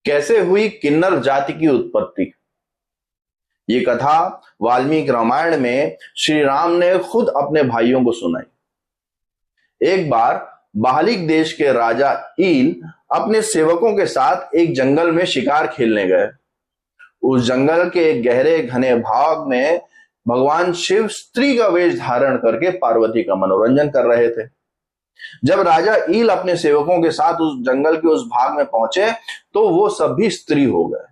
कैसे हुई किन्नर जाति की उत्पत्ति। ये कथा वाल्मीकि रामायण में श्री राम ने खुद अपने भाइयों को सुनाई। एक बार बाहलिक देश के राजा ईल अपने सेवकों के साथ एक जंगल में शिकार खेलने गए। उस जंगल के एक गहरे घने भाग में भगवान शिव स्त्री का वेश धारण करके पार्वती का मनोरंजन कर रहे थे। जब राजा ईल अपने सेवकों के साथ उस जंगल के उस भाग में पहुंचे तो वो सभी स्त्री हो गए।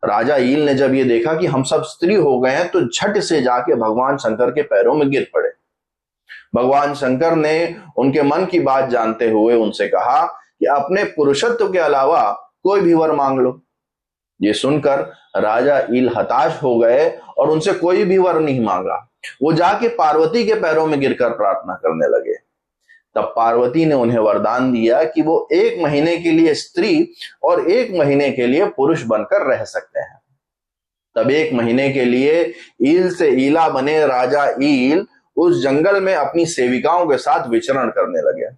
राजा ईल ने जब ये देखा कि हम सब स्त्री हो गए हैं तो झट से जाके भगवान शंकर के पैरों में गिर पड़े। भगवान शंकर ने उनके मन की बात जानते हुए उनसे कहा कि अपने पुरुषत्व के अलावा कोई भी वर मांग लो। ये सुनकर राजा ईल हताश हो गए और उनसे कोई भी वर नहीं मांगा। वो जाके पार्वती के पैरों में गिरकर प्रार्थना करने लगे। तब पार्वती ने उन्हें वरदान दिया कि वो 1 महीने के लिए स्त्री और 1 महीने के लिए पुरुष बनकर रह सकते हैं। तब 1 महीने के लिए ईल से ईला बने राजा ईल उस जंगल में अपनी सेविकाओं के साथ विचरण करने लगे।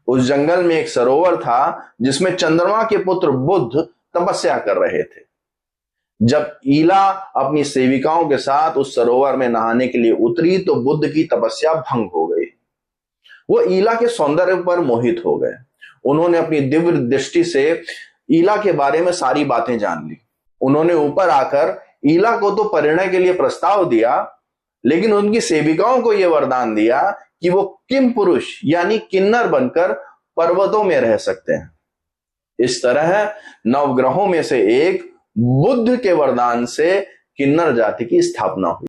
उस जंगल में एक सरोवर था जिसमें चंद्रमा के पुत्र बुध तपस्या कर रहे थे। जब ईला अपनी सेविकाओं के साथ उस सरोवर में नहाने के लिए उतरी तो बुध की तपस्या भंग हो गई। वो ईला के सौंदर्य पर मोहित हो गए। उन्होंने अपनी दिव्य दृष्टि से ईला के बारे में सारी बातें जान ली। उन्होंने ऊपर आकर ईला को तो परिणय के लिए प्रस्ताव दिया, लेकिन उनकी सेविकाओं को यह वरदान दिया कि वो किम पुरुष यानी किन्नर बनकर पर्वतों में रह सकते हैं। इस तरह नवग्रहों में से एक बुध के वरदान से किन्नर जाति की स्थापना हुई।